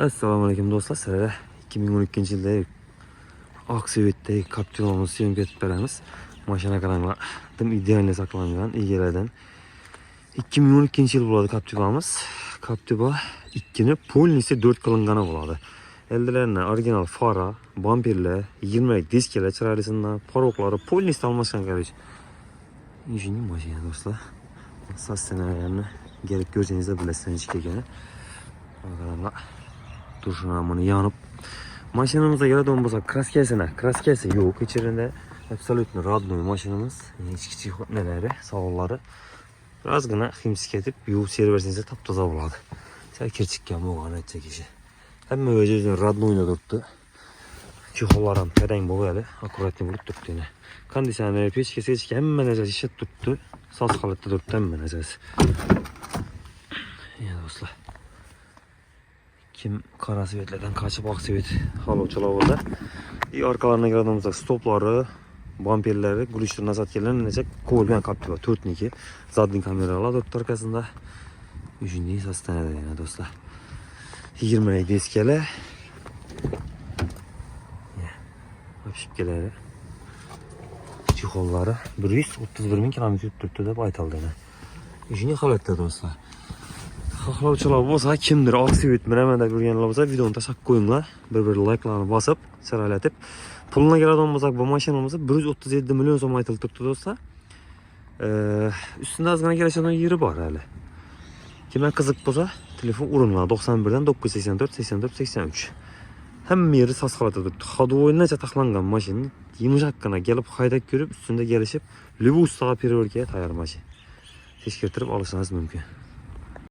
Assalomu alaykum do'stlar. Sizlarga 2012-yildagi Oqsuvetdagi Captiva'ni syomka etib beramiz. Mashina qaranglar, dim ideal saqlangan egalardan. 2012-yil bo'ladi Captiva'miz. Captiva 2ni polnisi 4 qilingani bo'ladi. Eldilarni original fara, bamperlar, 20 diskalar chiroylisidan, paroqlari polnisdan almashgan qaraysiz. Injiniy mashina do'stlar. Sassenlarni gelip göreceğinizde bilesiniz ekanini. Qaranglar. Duruşuna yanıp maşinamıza geladigan bo'lsak, kraskasi yo'q. İçerinde absolutno родной maşinamiz. Kichik nelari, savollari. Birazgina himsik etib yuvib serversiniz top-toza bo'ladi. Sal kirchikkan bo'lgan aytsak ishi. Hamma o'zi роднойda turibdi. Chexollar ham tarang bo'lib, akkuratni bo'lib turibdi yana. Konditsioner, pechkasi hamma narsa ishib turibdi. Soz holatda turibdi hamma narsasi. Ya do'stlar. Kim qora svetlardan kaçıp oq svet halovchilar bo'ldi. Orqalarına geldiğimizde stoplari, bamperleri, gülüştür nazatkerleri nece ko'rgan Captiva 4'niki. Zadning kameralar turibdi orqasida. 3-nji sostanada yana do'stlar. 20 diskalar. Opshipkalari. Chexollari 131 ming kilometr turibdi deb aytildi yana. 3-nji holatda do'stlar. Xohlovchilar bo'lsa, kimdir Oqsuvet biramanda ko'rganlar bo'lsa, videoni tashlab qo'yinglar. Bir like'larni bosib, saralatib. Puluna keladigan bo'lsak, bu mashinamiz 137 million so'm aytilib turibdi do'stlar. Ustida ozgina kelishadigan yeri bor hali. Kimga qiziq bo'lsa, telefon uringlar 91 dan 984 84 83. Hamma yeri soz holatda turibdi. Ходовойnacha taxlangan mashina. Yumshaqqina kelib haydab ko'rib, ustida kelishib, любой ustaga переверкаga tayyor mashina. Teshkirtirib olishingiz mumkin.